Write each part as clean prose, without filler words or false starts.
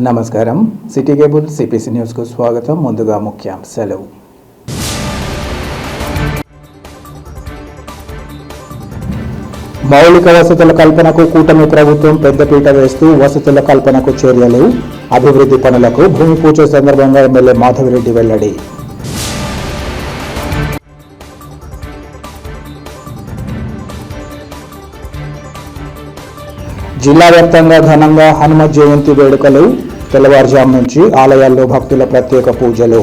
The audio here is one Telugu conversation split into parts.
నమస్కారం. సిటీ కేబుల్ సిపిసి న్యూస్ కు స్వాగతం. ముందుగా ముఖ్యాంశాలు. మౌలిక వసతుల కల్పనకు కూటమి ప్రభుత్వం పెద్దపీట వేస్తూ వసతుల కల్పనకు చర్యలు, అభివృద్ధి పనులకు భూమి పూజ సందర్భంగా ఎమ్మెల్యే మాధవిరెడ్డి వెల్లడి. జిల్లా వ్యాప్తంగా ఘనంగా హనుమత్ జయంతి వేడుకలు, తెల్లవారుజాము నుంచి ఆలయాల్లో భక్తుల ప్రత్యేక పూజలు.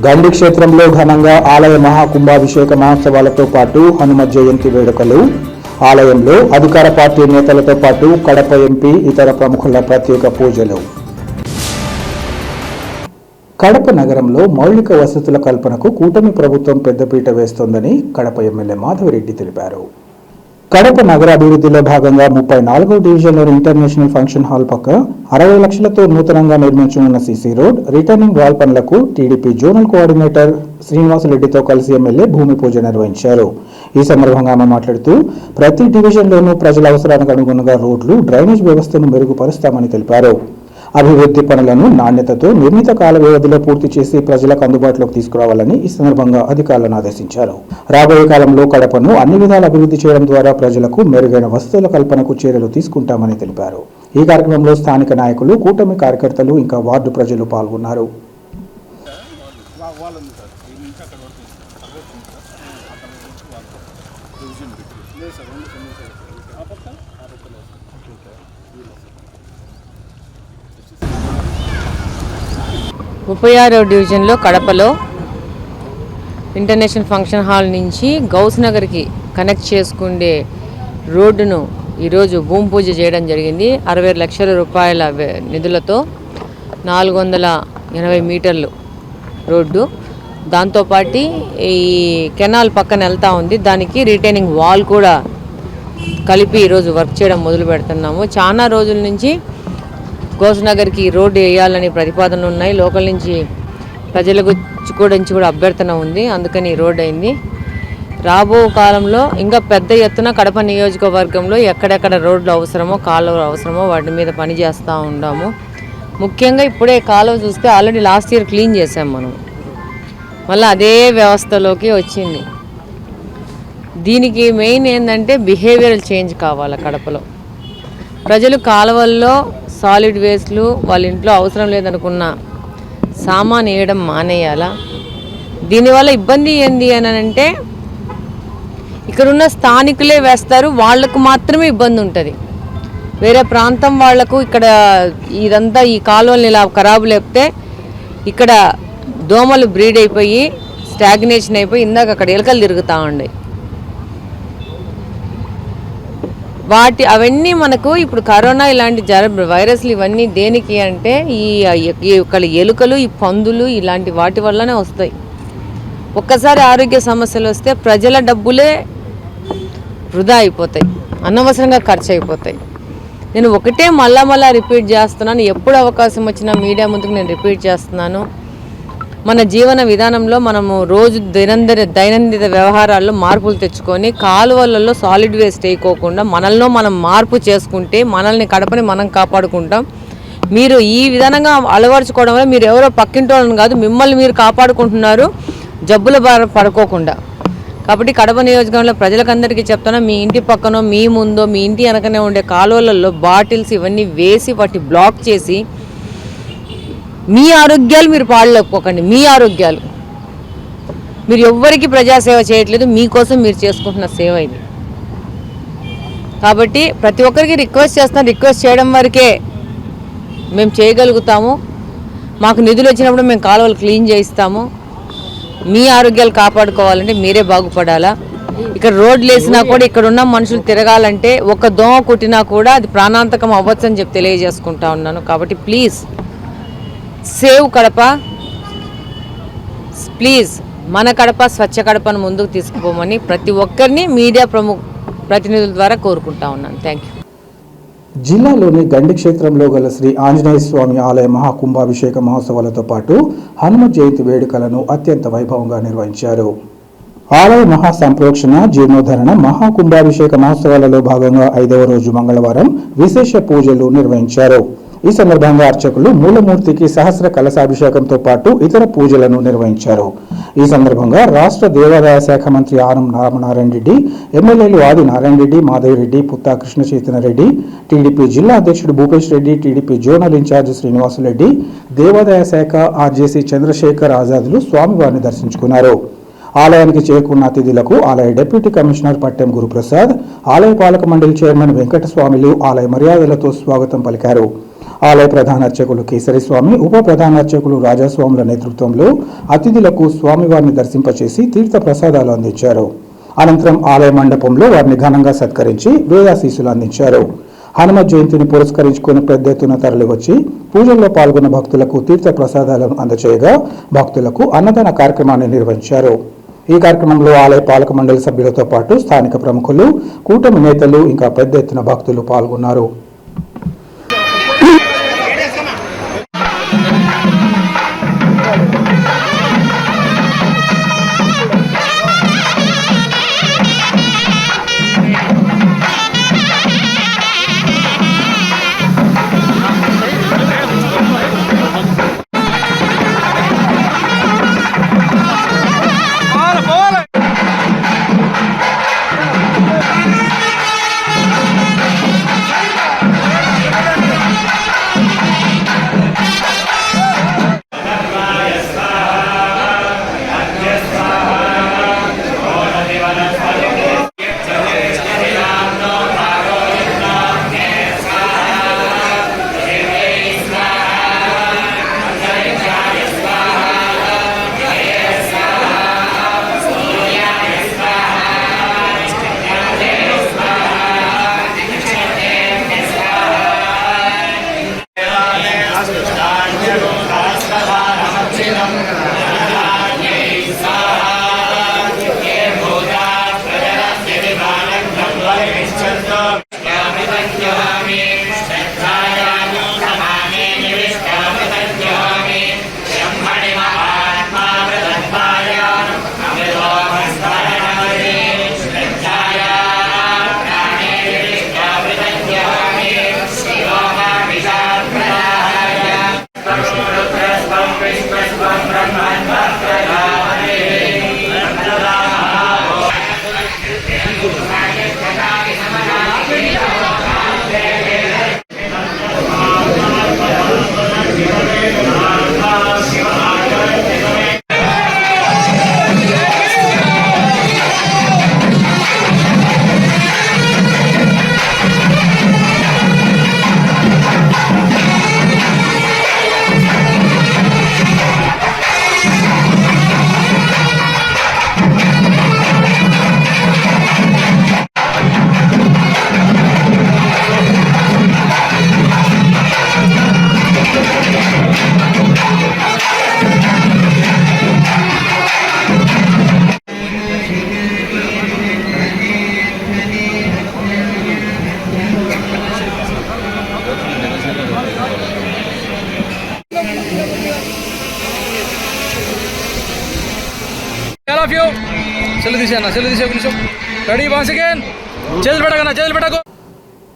గండి క్షేత్రంలో ఘనంగా ఆలయ మహాకుంభాభిషేక మహోత్సవాలతో పాటు హనుమత్ జయంతి వేడుకలు, ఆలయంలో అధికార పార్టీ నేతలతో పాటు కడప ఎంపీ ఇతర ప్రముఖుల ప్రత్యేక పూజలు. కడప నగరంలో మౌలిక వసతుల కల్పనకు కూటమి ప్రభుత్వం పెద్దపీట వేస్తోందని కడప ఎమ్మెల్యే మాధవిరెడ్డి తెలిపారు. కడప నగర అభివృద్ధిలో భాగంగా 34వ డివిజన్లోని ఇంటర్నేషనల్ ఫంక్షన్ హాల్ పక్క 60 లక్షలతో నూతనంగా నిర్మించనున్న సీసీ రోడ్, రిటర్నింగ్ వాల్ పనులకు టీడీపీ జోనల్ కోఆర్డినేటర్ శ్రీనివాసరెడ్డితో కలిసి ఎమ్మెల్యే భూమి పూజ నిర్వహించారు. ఈ సందర్భంగా ఆమె మాట్లాడుతూ ప్రతి డివిజన్లోనూ ప్రజల అవసరానికి అనుగుణంగా రోడ్లు, డ్రైనేజ్ వ్యవస్థను మెరుగుపరుస్తామని తెలిపారు. అభివృద్ధి పనులను నాణ్యతతో నిర్ణీత కాల వ్యవధిలో పూర్తి చేసి ప్రజలకు అందుబాటులోకి తీసుకురావాలని ఈ సందర్భంగా అధికారులను ఆదేశించారు. రాబోయే కాలంలో కడపను అన్ని విధాల అభివృద్ధి చేయడం ద్వారా ప్రజలకు మెరుగైన వసతుల కల్పనకు చర్యలు తీసుకుంటామని తెలిపారు. ఈ కార్యక్రమంలో స్థానిక నాయకులు, కూటమి కార్యకర్తలు, ఇంకా వార్డు ప్రజలు పాల్గొన్నారు. ముప్పై 36వ డివిజన్లో కడపలో ఇంటర్నేషనల్ ఫంక్షన్ హాల్ నుంచి గౌస్ నగర్కి కనెక్ట్ చేసుకునే రోడ్డును ఈరోజు భూమి పూజ చేయడం జరిగింది. 60 లక్షల రూపాయల నిధులతో 480 మీటర్లు రోడ్డు. దాంతోపాటు ఈ కెనాల్ పక్కన వెళ్తూ ఉంది. దానికి రిటైనింగ్ వాల్ కూడా కలిపి ఈరోజు వర్క్ చేయడం మొదలు పెడుతున్నాము. చాలా రోజుల నుంచి గౌస్ నగర్కి రోడ్డు వేయాలని ప్రతిపాదనలు ఉన్నాయి. లోకల్ నుంచి ప్రజలకు కూడా అభ్యర్థన ఉంది. అందుకని రోడ్డు అయింది. రాబో కాలంలో ఇంకా పెద్ద ఎత్తున కడప నియోజకవర్గంలో ఎక్కడెక్కడ రోడ్లు అవసరమో, కాలువలు అవసరమో వాటి మీద పని చేస్తూ ఉన్నాము. ముఖ్యంగా ఇప్పుడే కాలువ చూస్తే ఆల్రెడీ లాస్ట్ ఇయర్ క్లీన్ చేసాం మనం. మళ్ళీ అదే వ్యవస్థలోకి వచ్చింది. దీనికి మెయిన్ ఏంటంటే బిహేవియరల్ చేంజ్ కావాలి. కడపలో ప్రజలు కాలువల్లో సాలిడ్ వేస్ట్లు వాళ్ళ ఇంట్లో అవసరం లేదనుకున్న సామాన్ వేయడం మానేయాలా. దీనివల్ల ఇబ్బంది ఏంది అని అంటే ఇక్కడున్న స్థానికులే వేస్తారు, వాళ్లకు మాత్రమే ఇబ్బంది ఉంటుంది. వేరే ప్రాంతం వాళ్లకు ఇక్కడ ఇదంతా ఈ కాలువల్ని ఇలా ఖరాబు లేపితే ఇక్కడ దోమలు బ్రీడ్ అయిపోయి స్టాగ్నేషన్ అయిపోయి ఇందాక అక్కడ ఎలకలు తిరుగుతూ ఉన్నాయి. అవన్నీ మనకు ఇప్పుడు కరోనా ఇలాంటి వైరస్లు ఇవన్నీ దేనికి అంటే ఈ ఎలుకలు, ఈ పందులు ఇలాంటి వాటి వల్లనే వస్తాయి. ఒక్కసారి ఆరోగ్య సమస్యలు వస్తే ప్రజల డబ్బులే వృధా అయిపోతాయి, అనవసరంగా ఖర్చు అయిపోతాయి. నేను ఒకటే మళ్ళా రిపీట్ చేస్తున్నాను. ఎప్పుడు అవకాశం వచ్చినా మీడియా ముందుకు నేను రిపీట్ చేస్తున్నాను. మన జీవన విధానంలో మనము రోజు దైనందిన వ్యవహారాల్లో మార్పులు తెచ్చుకొని కాలువలలో సాలిడ్ వేస్ట్ వేయకోకుండా మనల్ని మనం మార్పు చేసుకుంటే కడపని మనం కాపాడుకుంటాం. మీరు ఈ విధానంగా అలవరుచుకోవడం వల్ల మీరు ఎవరో పక్కింటి వాళ్ళని కాదు, మిమ్మల్ని మీరు కాపాడుకుంటున్నారు జబ్బుల బార పడుకోకుండా. కాబట్టి కడప నియోజకవర్గంలో ప్రజలకందరికీ చెప్తాను, మీ ఇంటి పక్కనో, మీ ముందో, మీ ఇంటి వెనకనే ఉండే కాలువలలో బాటిల్స్ ఇవన్నీ వేసి వాటి బ్లాక్ చేసి మీ ఆరోగ్యాలు మీరు పాడలేకపోకండి. మీ ఆరోగ్యాలు మీరు ఎవ్వరికి ప్రజాసేవ చేయట్లేదు, మీకోసం మీరు చేసుకుంటున్న సేవ ఇది. కాబట్టి ప్రతి ఒక్కరికి రిక్వెస్ట్ చేస్తాను, రిక్వెస్ట్ చేయడం వరకే మేము చేయగలుగుతాము. మాకు నిధులు వచ్చినప్పుడు మేము కాలువలు క్లీన్ చేయిస్తాము. మీ ఆరోగ్యాలు కాపాడుకోవాలంటే మీరే బాగుపడాలా. ఇక్కడ రోడ్లు వేసినా కూడా ఇక్కడ ఉన్న మనుషులు తిరగాలంటే ఒక దోమ కుట్టినా కూడా అది ప్రాణాంతకం అవ్వచ్చని చెప్పి తెలియజేసుకుంటా ఉన్నాను. కాబట్టి ప్లీజ్ సేవ్ కడప, ప్లీజ్ మన కడప స్వచ్ఛ కడపను ముందుకు తీసుకుపోమని ప్రతి ఒక్కరిని మీడియా ప్రతినిధుల ద్వారా కోరుకుంటా ఉన్నాను. Thank you. జిల్లాలోని గండి క్షేత్రంలో గల శ్రీ ఆంజనేయ స్వామి ఆలయ మహాకుంభాభిషేక మహోత్సవాలతో పాటు హనుమత్ జయంతి వేడుకలను అత్యంత వైభవంగా నిర్వహించారు. ఆలయ మహాసంప్రోక్షణ జీర్ణోద్ధరణ మహాకుంభాభిషేక మహోత్సవాలలో భాగంగా 5వ రోజు మంగళవారం విశేష పూజలు నిర్వహించారు. ఈ సందర్భంగా అర్చకులు మూలమూర్తికి సహస్ర కలశాభిషేకంతో పాటు ఇతర పూజలను నిర్వహించారు. ఈ సందర్భంగా రాష్ట్ర దేవాదాయ శాఖ మంత్రి ఆనం రామనారాయణ రెడ్డి, ఎమ్మెల్యేలు ఆది నారాయణ రెడ్డి, మాధవిరెడ్డి, పుత్తా కృష్ణ చైతన్యరెడ్డి, టీడీపీ జిల్లా అధ్యక్షుడు Bhupesh Reddy, TDP zonal incharge Srinivasulu Reddy, దేవాదాయ శాఖ ఆర్జేసీ చంద్రశేఖర్ ఆజాదులు స్వామివారిని దర్శించుకున్నారు. ఆలయానికి చేరుకున్న అతిథులకు ఆలయ డిప్యూటీ కమిషనర్ పట్టెం గురుప్రసాద్, ఆలయ పాలక మండలి చైర్మన్ వెంకటస్వామిలు ఆలయ మర్యాదలతో స్వాగతం పలికారు. ఆలయ ప్రధాన అర్చకులు కేసరిస్వామి, ఉప ప్రధాన అర్చకులు రాజాస్వాముల నేతృత్వంలో అతిథులకు స్వామివారిని దర్శింపచేసి తీర్థ ప్రసాదాలు అందించారు. అనంతరం ఆలయ మండపంలో వారిని ఘనంగా సత్కరించి వేదాశీస్సులు అందించారు. హనుమత్ జయంతిని పురస్కరించుకుని పెద్ద ఎత్తున తరలివచ్చి పూజల్లో పాల్గొన్న భక్తులకు తీర్థ ప్రసాదాలను అందజేయగా భక్తులకు అన్నదాన కార్యక్రమాన్ని నిర్వహించారు. ఈ కార్యక్రమంలో ఆలయ పాలక మండలి సభ్యులతో పాటు స్థానిక ప్రముఖులు, కూటమి నేతలు ఇంకా పెద్ద ఎత్తున భక్తులు పాల్గొన్నారు.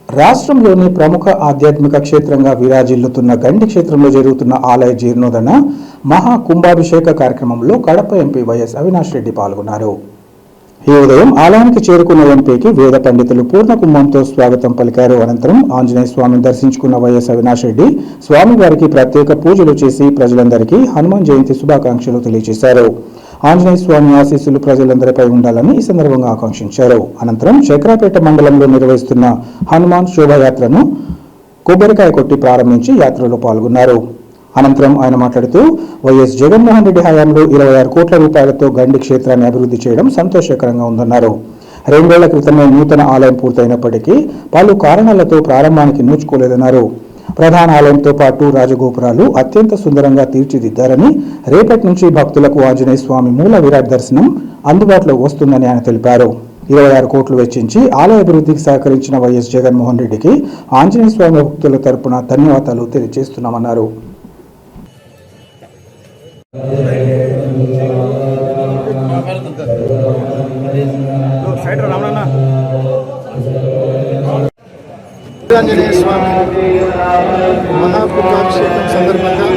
రాష్ట్రంలోని ప్రముఖ ఆధ్యాత్మిక క్షేత్రంగా విరాజిల్లుతున్న గండి క్షేత్రంలో జరుగుతున్న ఆలయ జీర్ణోద్ధరణ మహా కుంభాభిషేక కార్యక్రమంలో కడప ఎంపీ వైఎస్ అవినాష్ రెడ్డి పాల్గొన్నారు. ఈ ఉదయం ఆలయానికి చేరుకున్న ఎంపీకి వేద పండితులు పూర్ణ కుంభంతో స్వాగతం పలికారు. అనంతరం ఆంజనేయ స్వామిని దర్శించుకున్న వైఎస్ అవినాష్ రెడ్డి స్వామివారికి ప్రత్యేక పూజలు చేసి ప్రజలందరికీ హనుమాన్ జయంతి శుభాకాంక్షలు తెలియజేశారు. ఆంజనేయ స్వామి ఆశీస్సులు ప్రజలందరిపై ఉండాలని ఈ సందర్భంగా ఆకాంక్షించారు. అనంతరం చక్రాపేట మండలంలో నిర్వహిస్తున్న హనుమాన్ శోభాయాత్రను కొబ్బరికాయ కొట్టి ప్రారంభించి యాత్రలో పాల్గొన్నారు. అనంతరం ఆయన మాట్లాడుతూ వైఎస్ జగన్మోహన్ రెడ్డి హయాంలో 26 కోట్ల రూపాయలతో గండి క్షేత్రాన్ని అభివృద్ధి చేయడం సంతోషకరంగా ఉందన్నారు. 2 ఏళ్ల క్రితమే నూతన ఆలయం పూర్తయినప్పటికీ పలు కారణాలతో ప్రారంభానికి నోచుకోలేదన్నారు. ప్రధాన ఆలయంతో పాటు రాజగోపురాలు అత్యంత సుందరంగా తీర్చిదిద్దారని, రేపటి నుంచి భక్తులకు ఆంజనేయ స్వామి మూల విరాట్ దర్శనం అందుబాటులో వస్తుందని ఆయన తెలిపారు. 26 కోట్లు వెచ్చించి ఆలయ అభివృద్ధికి సహకరించిన వైఎస్ జగన్మోహన్ రెడ్డికి ఆంజనేయ స్వామి భక్తుల తరపున ధన్యవాదాలు తెలియజేస్తున్నామన్నారు. ఆంజనేయ స్వామి మహాకుంభాభిషేకం సందర్భంగా,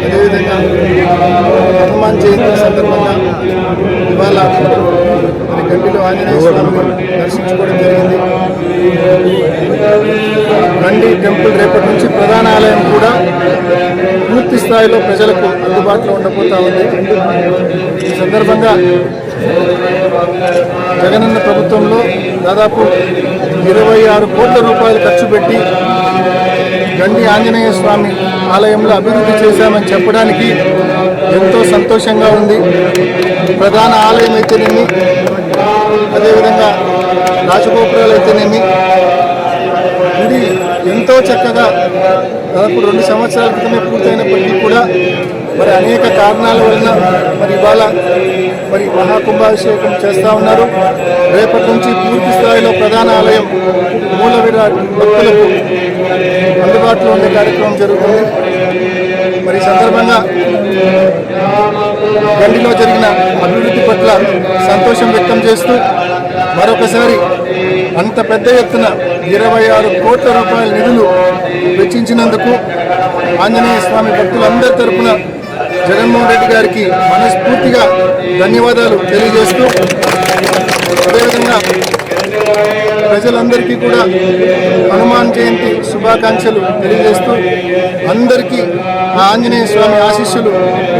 అదేవిధంగా హనుమాన్ జయంతి సందర్భంగా ఇవాళ మరి గండిలో ఆంజనేయ స్వామిని దర్శించుకోవడం జరిగింది. గండి టెంపుల్ రేపటి నుంచి ప్రధాన ఆలయం కూడా పూర్తి స్థాయిలో ప్రజలకు అందుబాటులో ఉండబోతా ఉంది. ఈ సందర్భంగా జగనన్న ప్రభుత్వంలో దాదాపు 26 కోట్ల రూపాయలు ఖర్చు పెట్టి గండి ఆంజనేయ స్వామి ఆలయంలో అభివృద్ధి చేశామని చెప్పడానికి ఎంతో సంతోషంగా ఉంది. ప్రధాన ఆలయం అయితేనేమి, అదేవిధంగా రాజగోపురాలు అయితేనేమి, గుడి ఎంతో చక్కగా దాదాపు 2 సంవత్సరాల క్రితమే పూర్తయినప్పటికీ కూడా మరి అనేక కారణాల వలన మరి ఇవాళ మరి మహాకుంభాభిషేకం చేస్తూ ఉన్నారు. రేపటి నుంచి పూర్తి స్థాయిలో ప్రధాన ఆలయం మూల విరాట్ భక్తులకు అందుబాటులో ఉండే కార్యక్రమం జరుగుతుంది. మరి సందర్భంగా గండిలో జరిగిన అభివృద్ధి పట్ల సంతోషం వ్యక్తం చేస్తూ మరొకసారి అంత పెద్ద ఎత్తున 26 కోట్ల రూపాయల నిధులు వెచ్చించినందుకు ఆంజనేయ స్వామి భక్తులందరి తరపున జగన్మోహన్ రెడ్డి గారికి మనస్ఫూర్తిగా ధన్యవాదాలు తెలియజేస్తూ, అదేవిధంగా ప్రజలందరికీ కూడా హనుమాన్ జయంతి శుభాకాంక్షలు తెలియజేస్తూ అందరికీ ఆ ఆంజనేయ స్వామి ఆశీస్సులు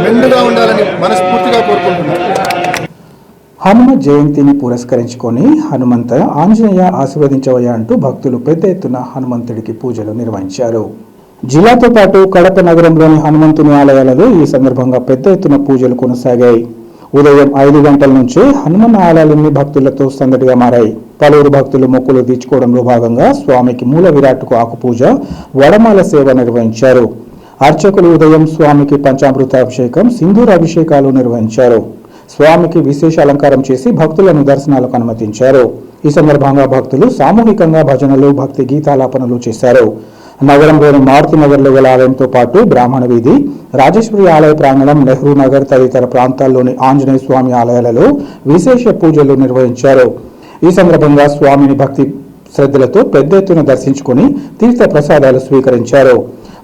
మెండుగా ఉండాలని మనస్ఫూర్తిగా కోరుకుంటున్నాను. హనుమ జయంతిని పురస్కరించుకొని హనుమంత ఆంజనేయ ఆశీర్వదించవయ్యా అంటూ భక్తులు పెద్ద ఎత్తున హనుమంతుడికి పూజలు నిర్వహించారు. జిల్లాతో పాటు కడప నగరంలోని హనుమంతుని ఆలయాలలో ఈ సందర్భంగా పెద్ద ఎత్తున పూజలు కొనసాగాయి. ఉదయం 5 గంటల నుంచే హనుమన్ ఆలయాలన్నీ భక్తులతో సందడిగా మారాయి. పలువురు భక్తులు మొక్కులు తీర్చుకోవడంలో భాగంగా స్వామికి మూల విరాట్కు ఆకుపూజ, వడమాల సేవ నిర్వహించారు. అర్చకులు ఉదయం స్వామికి పంచామృతాభిషేకం, సింధూర అభిషేకాలు నిర్వహించారు. స్వామికి విశేష అలంకారం చేసి భక్తులను దర్శనాలకు అనుమతించారు. ఈ సందర్భంగా భక్తులు సామూహికంగా భజనలు, భక్తి గీతాలాపనలు చేశారు. నగరంలోని మారుతి నగర్లో గల ఆలయంతో పాటు బ్రాహ్మణ వీధి, రాజేశ్వరి ఆలయ ప్రాంగణం, నెహ్రూ నగర్ తదితర ప్రాంతాల్లోని ఆంజనేయ స్వామి ఆలయాలలో విశేష పూజలు నిర్వహించారు. ఈ సందర్భంగా స్వామిని భక్తి శ్రద్ధలతో పెద్ద ఎత్తున దర్శించుకుని తీర్థ ప్రసాదాలు స్వీకరించారు.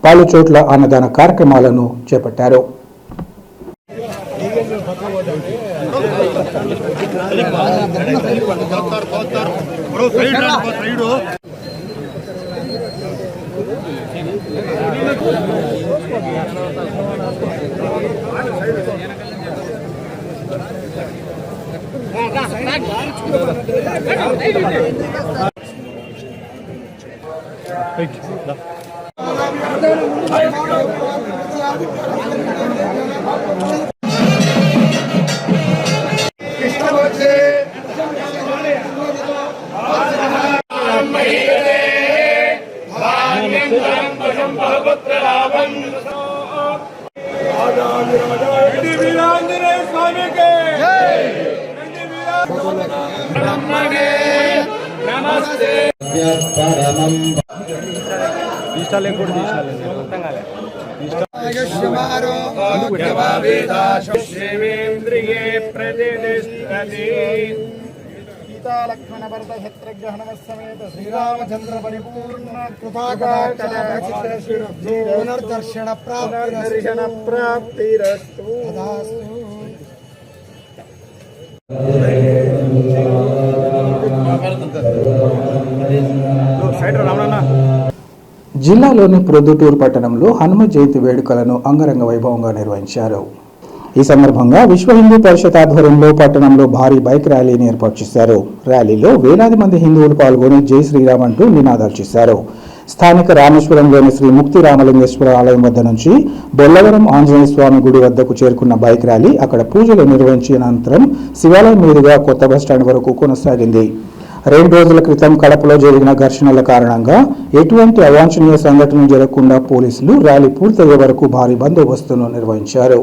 పలు చోట్ల అన్నదాన కార్యక్రమాలను చేపట్టారు. లక్ష్మణ భరత శత్రుఘ్న సమేత శ్రీరామచంద్ర పరిపూర్ణ పునర్దర్శన ప్రాప్తిరస్తు. జిల్లాలోని ప్రొద్దుటూరు పట్టణంలో హనుమ జయంతి వేడుకలను అంగరంగ వైభవంగా నిర్వహించారు. ఈ సందర్భంగా విశ్వ హిందూ పరిషత్ ఆధ్వర్యంలో పట్టణంలో భారీ బైక్ ర్యాలీని ఏర్పాటు చేశారు. ర్యాలీలో వేలాది మంది హిందువులు పాల్గొని జై శ్రీరామ్ అంటూ నినాదాలు చేశారు. స్థానిక రామేశ్వరంలోని శ్రీ ముక్తి రామలింగేశ్వర ఆలయం వద్ద నుంచి బొల్లవరం ఆంజనేయ స్వామి గుడి వద్దకు చేరుకున్న బైక్ ర్యాలీ అక్కడ పూజలు నిర్వహించిన అనంతరం శివాలయం మీదుగా కొత్త బస్టాండ్ వరకు కొనసాగింది. 2 రోజుల క్రితం కడపలో జరిగిన ఘర్షణల కారణంగా ఎటువంటి అవాంఛనీయ సంఘటనలు జరగకుండా పోలీసులు ర్యాలీ పూర్తయ్యే వరకు భారీ బందోబస్తును నిర్వహించారు.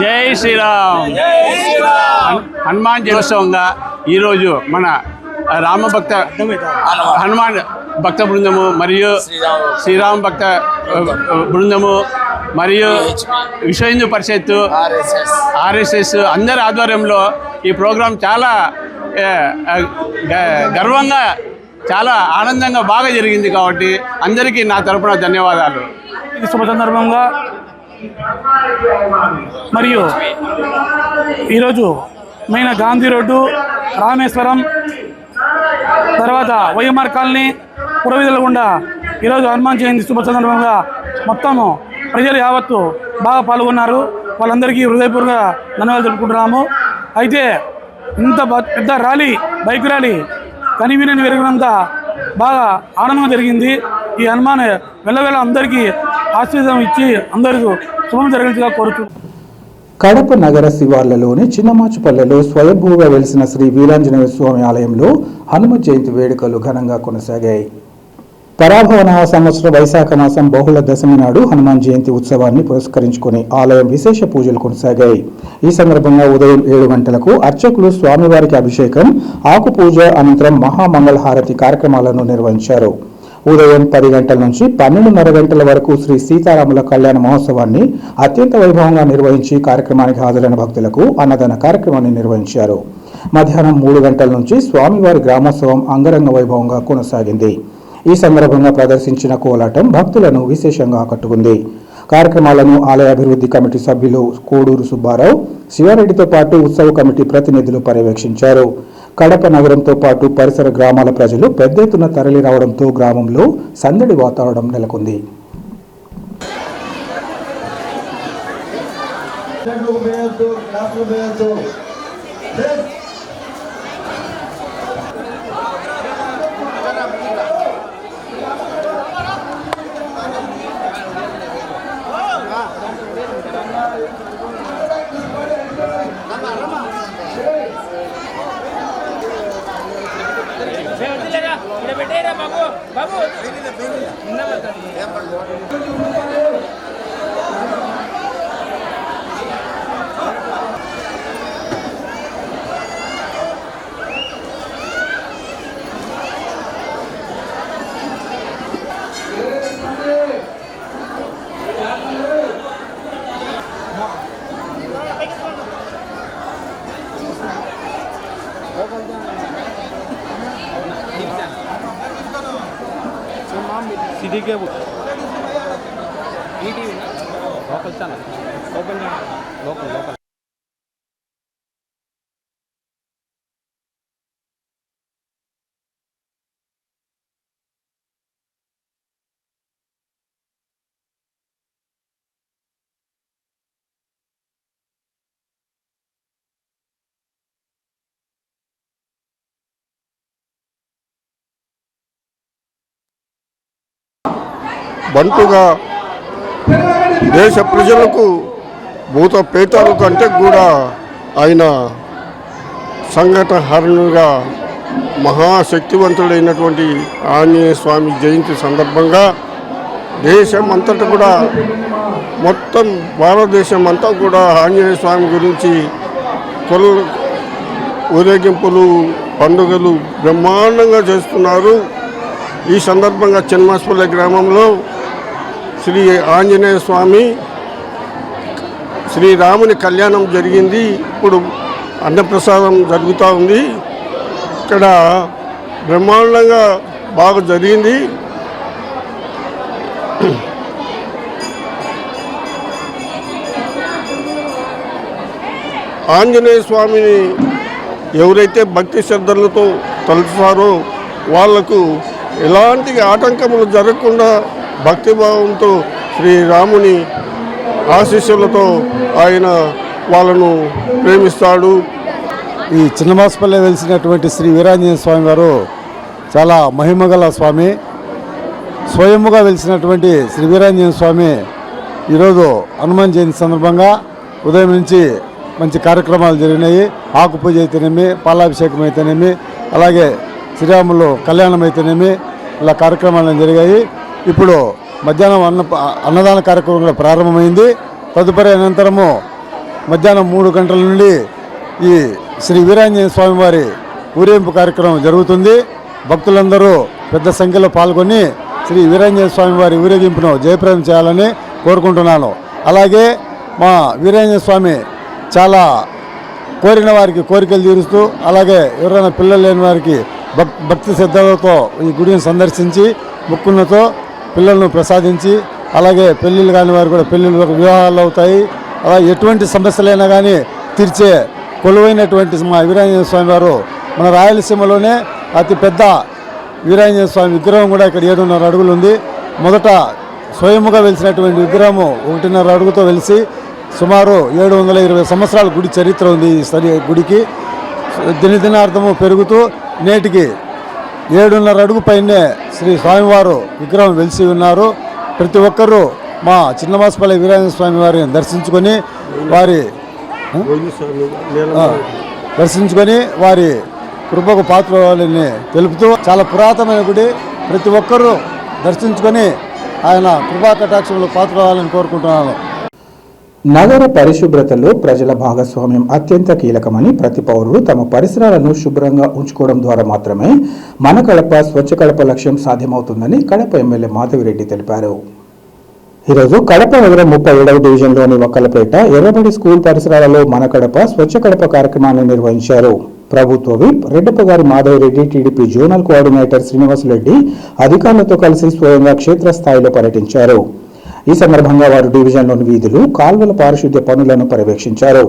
జై శ్రీరామ్. హనుమాన్ జయోత్సవంగా ఈరోజు మన రామభక్త హనుమాన్ భక్త బృందము మరియు శ్రీరామ భక్త బృందము మరియు విశ్వ హిందూ పరిషత్తు ఆర్ఎస్ఎస్ అందరి ఆధ్వర్యంలో ఈ ప్రోగ్రాం చాలా గర్వంగా చాలా ఆనందంగా బాగా జరిగింది. కాబట్టి అందరికీ నా తరపున ధన్యవాదాలు. ఇది శుభ సందర్భంగా మరియు ఈరోజు మెయిన్ గాంధీ రోడ్డు, రామేశ్వరం, తర్వాత వైఎంఆర్ కాలనీ, పురవీధుల గుండా ఈరోజు హనుమాన్ జయంతి శుభ సందర్భంగా మొత్తము ప్రజలు యావత్తు బాగా పాల్గొన్నారు. వాళ్ళందరికీ హృదయపూర్వక ధన్యవాదాలు తెలుపుకుంటున్నాము. అయితే ఇంత పెద్ద ర్యాలీ, బైక్ ర్యాలీ కనివిని వెరిగినంత బాగా ఆనందంగా జరిగింది. ఈ హనుమాన్ వెళ్ళవేళ అందరికీ ఆశీర్వాదం ఇచ్చి అందరికీ శుభం జరిగేట్టుగా కోరుతున్నాను. కడప నగర శివార్లలోని చిన్నమాచుపల్లెలో స్వయంభూగా వెలిసిన శ్రీ వీరాంజనేయ స్వామి ఆలయంలో హనుమ జయంతి వేడుకలు ఘనంగా కొనసాగాయి. పరాభవన సంవత్సరం వైశాఖ మాసం బహుళ దశమి నాడు హనుమాన్ జయంతి ఉత్సవాన్ని పురస్కరించుకుని ఆలయం విశేష పూజలు కొనసాగాయి. ఈ సందర్భంగా ఉదయం 7 గంటలకు అర్చకులు స్వామివారికి అభిషేకం, ఆకు పూజ అనంతరం మహామంగళహారతి కార్యక్రమాలను నిర్వహించారు. ఉదయం 10 గంటల నుంచి 12:30 గంటల వరకు శ్రీ సీతారాముల కళ్యాణ మహోత్సవాన్ని అత్యంత వైభవంగా నిర్వహించి కార్యక్రమానికి హాజరైన భక్తులకు అన్నదాన కార్యక్రమాన్ని నిర్వహించారు. మధ్యాహ్నం 3 గంటల నుంచి స్వామివారి గ్రామోత్సవం అంగరంగ వైభవంగా కొనసాగింది. ఈ సందర్భంగా ప్రదర్శించిన కోలాటం భక్తులను విశేషంగా ఆకట్టుకుంది. కార్యక్రమాలను ఆలయ అభివృద్ధి కమిటీ సభ్యులు కోడూరు సుబ్బారావు, శివారెడ్డితో పాటు ఉత్సవ కమిటీ ప్రతినిధులు పర్యవేక్షించారు. కడప నగరంతో పాటు పరిసర గ్రామాల ప్రజలు పెద్ద ఎత్తున తరలి రావడంతో గ్రామంలో సందడి వాతావరణం నెలకొంది. సిటీకే లోకల్ ఛానల్ ఓపెన్ లోకల్ బంటుగా దేశ ప్రజలకు భూత పేతాల కంటే కూడా ఆయన సంఘటనహరణుగా మహాశక్తివంతుడైనటువంటి ఆంజనేయ స్వామి జయంతి సందర్భంగా దేశం అంతటా కూడా మొత్తం భారతదేశం అంతా కూడా ఆంజనేయ స్వామి గురించి ఊరేగింపులు, పండుగలు బ్రహ్మాండంగా చేస్తున్నారు. ఈ సందర్భంగా చిన్నమాసుపల్లె గ్రామంలో శ్రీ ఆంజనేయ స్వామి శ్రీరాముని కళ్యాణం జరిగింది. ఇప్పుడు అన్నప్రసాదం జరుగుతూ ఉంది. ఇక్కడ బ్రహ్మాండంగా బాగా జరిగింది. ఆంజనేయ స్వామిని ఎవరైతే భక్తి శ్రద్ధలతో తలుస్తారో వాళ్లకు ఎలాంటి ఆటంకములు జరగకుండా భక్తిభావంతో శ్రీరాముని ఆశీస్సులతో ఆయన వాళ్ళను ప్రేమిస్తాడు. ఈ చిన్నమాసుపల్లె వెలిసినటువంటి శ్రీ వీరాంజనేయ స్వామి వారు చాలా మహిమగల స్వామి. స్వయముగా వెలిసినటువంటి శ్రీ వీరాంజనేయ స్వామి ఈరోజు హనుమాన్ జయంతి సందర్భంగా ఉదయం నుంచి మంచి కార్యక్రమాలు జరిగినాయి. ఆకు పూజ అయితేనేమి, పాలాభిషేకం అయితేనేమి, అలాగే శ్రీరాములు కళ్యాణం అయితేనేమి, ఇలా కార్యక్రమాలు జరిగాయి. ఇప్పుడు మధ్యాహ్నం అన్నదాన కార్యక్రమం కూడా ప్రారంభమైంది. తదుపరి అనంతరము మధ్యాహ్నం 3 గంటల నుండి ఈ శ్రీ వీరాంజనేయ స్వామి వారి ఊరేగింపు కార్యక్రమం జరుగుతుంది. భక్తులందరూ పెద్ద సంఖ్యలో పాల్గొని శ్రీ వీరాంజనేయ స్వామి వారి ఊరేగింపును జయప్రదం చేయాలని కోరుకుంటున్నాను. అలాగే మా వీరాంజనేయ స్వామి చాలా కోరిన వారికి కోరికలు తీరుస్తూ, అలాగే ఎవరైనా పిల్లలు లేని వారికి భక్తి శ్రద్ధలతో ఈ గుడిని సందర్శించి మొక్కులతో పిల్లలను ప్రసాదించి, అలాగే పెళ్ళిళ్ళు కాని వారు కూడా పెళ్ళిళ్ళు వివాహాలు అవుతాయి. అలా ఎటువంటి సమస్యలైనా కానీ తీర్చే కొలువైనటువంటి మా వీరాంజనేయ స్వామి వారు మన రాయలసీమలోనే అతి పెద్ద వీరాంజనేయ స్వామి విగ్రహం కూడా ఇక్కడ 7.5 అడుగులు ఉంది. మొదట స్వయముగా వెలిసినటువంటి విగ్రహము 1.5 అడుగుతో వెలిసి సుమారు 720 సంవత్సరాల గుడి చరిత్ర ఉంది. ఈ గుడికి దినదినార్థము పెరుగుతూ నేటికి 7.5 అడుగు పైనే శ్రీ స్వామివారు విగ్రహం వెలిసి ఉన్నారు. ప్రతి ఒక్కరూ మా చిన్నమాసపల్లి వీరాంజనేయ స్వామి వారిని దర్శించుకొని వారి కృపకు పాత్రలని తెలుపుతూ, చాలా పురాతనమైన గుడి, ప్రతి ఒక్కరూ దర్శించుకొని ఆయన కృపా కటాక్షములకు పాత్రవాలని కోరుకుంటున్నాను. నగర పరిశుభ్రతలో ప్రజల భాగస్వామ్యం అత్యంత కీలకమని ప్రతి పౌరుడు తమ పరిసరాలను శుభ్రంగా ఉంచుకోవడం ద్వారా మాత్రమే మన కడప స్వచ్ఛ కడప లక్ష్యం సాధ్యమవుతుందని కడప ఎమ్మెల్యే మాధవిరెడ్డి తెలిపారు. ఈరోజు కడప నగరం 37వ డివిజన్లోని వక్కలపేట ఎర్రబడి స్కూల్ పరిసరాలలో మన కడప స్వచ్ఛ కడప కార్యక్రమాన్ని నిర్వహించారు. ప్రభుత్వ whip Reddappagari Madhavi Reddy, TDP zonal coordinator Srinivasa Reddy అధికారులతో కలిసి స్వయంగా క్షేత్రస్థాయిలో పర్యటించారు. ఈ సందర్భంగా వారు డివిజన్లోని వీధులు, కాల్వల పారిశుద్ధ్య పనులను పర్యవేక్షించారు.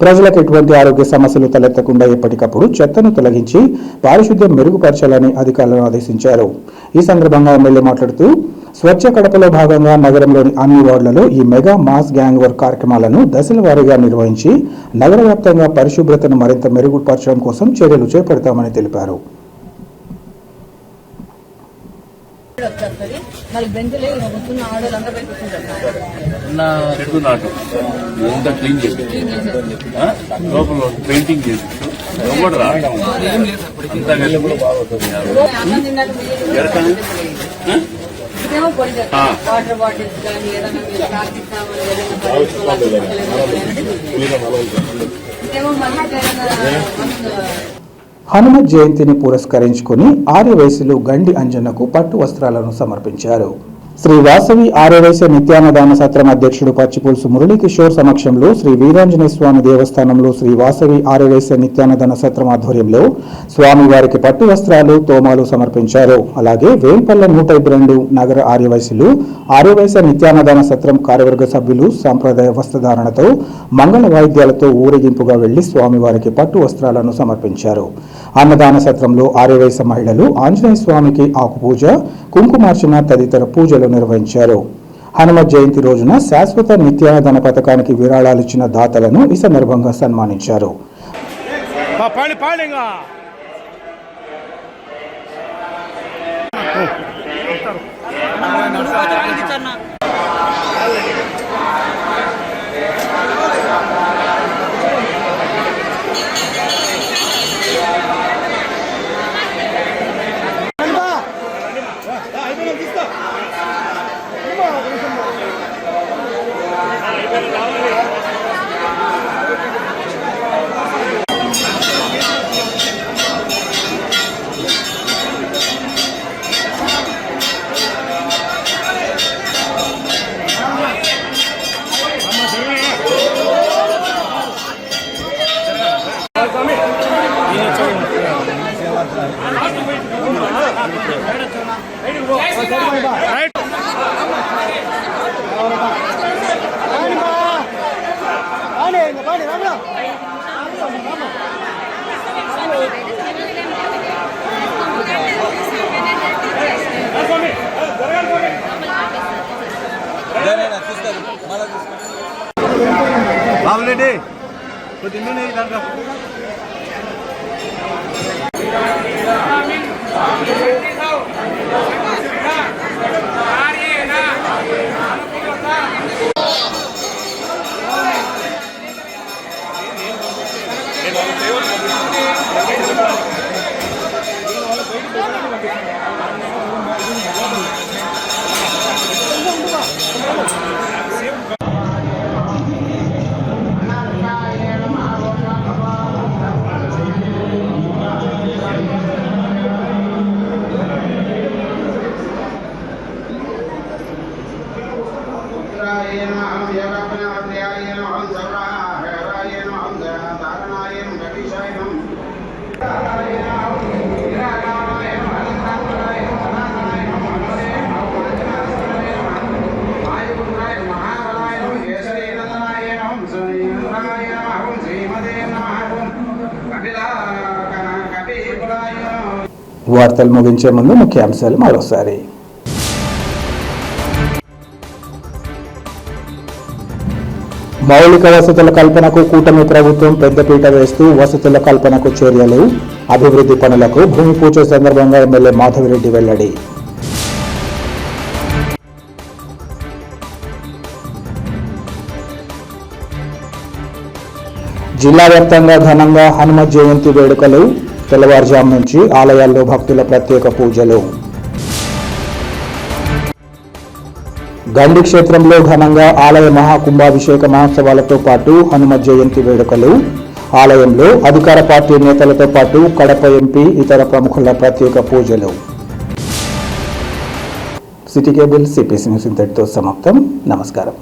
ప్రజలకు ఎటువంటి ఆరోగ్య సమస్యలు తలెత్తకుండా ఎప్పటికప్పుడు చెత్తను తొలగించి పారిశుద్ధ్యం మెరుగుపరచాలని అధికారులను ఆదేశించారు. ఈ సందర్భంగా ఎమ్మెల్యే మాట్లాడుతూ, స్వచ్ఛ కడపలో భాగంగా నగరంలోని అన్ని వార్డులలో ఈ మెగా మాస్ గ్యాంగ్ వర్క్ కార్యక్రమాలను దశల వారీగా నిర్వహించి నగర వ్యాప్తంగా పరిశుభ్రతను మరింత మెరుగుపరచడం కోసం చర్యలు చేపడతామని తెలిపారు. పెయింటింగ్ చేసి వాటర్ బాటిల్స్ కానీ ఏదైనా ప్లాస్టిక్ హనుమత్ జయంతిని పురస్కరించుకుని ఆర్యవైశ్యులు గండి అంజన్నకు పట్టు వస్త్రాలను సమర్పించారు. శ్రీ వాసవి ఆర్యవైశ్య నిత్యాన్నదాన సత్రం అధ్యక్షుడు పచ్చిపులుసు మురళీకిషోర్ సమక్షంలో శ్రీ వీరాంజనేయ స్వామి దేవస్థానంలో శ్రీ వాసవి ఆర్యవైశ్య నిత్యాన్నదాన సత్రం ఆధ్వర్యంలో స్వామివారికి పట్టు వస్త్రాలు, తోమాలు సమర్పించారు. అలాగే వేంపల్ల 152 నగర ఆర్యవైశ్యులు ఆర్యవైశ్య నిత్యాన్నదాన సత్రం కార్యవర్గ సభ్యులు సాంప్రదాయ వస్త్రధారణతో మంగళ వాయిద్యాలతో ఊరేగింపుగా వెళ్లి స్వామివారికి పట్టు వస్త్రాలను సమర్పించారు. అన్నదాన సత్రంలో ఆర్యవైశ్య మహిళలు ఆంజనేయ స్వామికి ఆకుపూజ, కుంకుమార్చన తదితర పూజలు నిర్వహించారు. హనుమత్ జయంతి రోజున శాశ్వత నిత్యాన్నదాన పథకానికి విరాళాలిచ్చిన దాతలను ఈ సందర్భంగా సన్మానించారు. బాబులేండి కొద్దిగా దాంట్లో వార్తలు ముగించే ముందు ముఖ్యాంశాలు మరోసారి. మౌలిక వసతుల కల్పనకు కూటమి ప్రభుత్వం పెద్దపీట వేస్తూ వసతుల కల్పనకు చర్యలు, అభివృద్ధి పనులకు భూమి పూజ సందర్భంగా ఎమ్మెల్యే మాధవిరెడ్డి వెల్లడి. జిల్లా వ్యాప్తంగా ఘనంగా హనుమత్ జయంతి వేడుకలు, తెల్లవారుజాము నుంచి ఆలయాల్లో భక్తుల ప్రత్యేక పూజలు. గండి క్షేత్రంలో ఘనంగా ఆలయ మహాకుంభాభిషేక మహోత్సవాలతో పాటు హనుమత్ జయంతి వేడుకలు, ఆలయంలో అధికార పార్టీ నేతలతో పాటు కడప ఎంపీ ఇతర ప్రముఖుల ప్రత్యేక పూజలు. సిటీ కేబుల్ సిపిసి న్యూస్ ఇంతటితో సమాప్తం. నమస్కారం.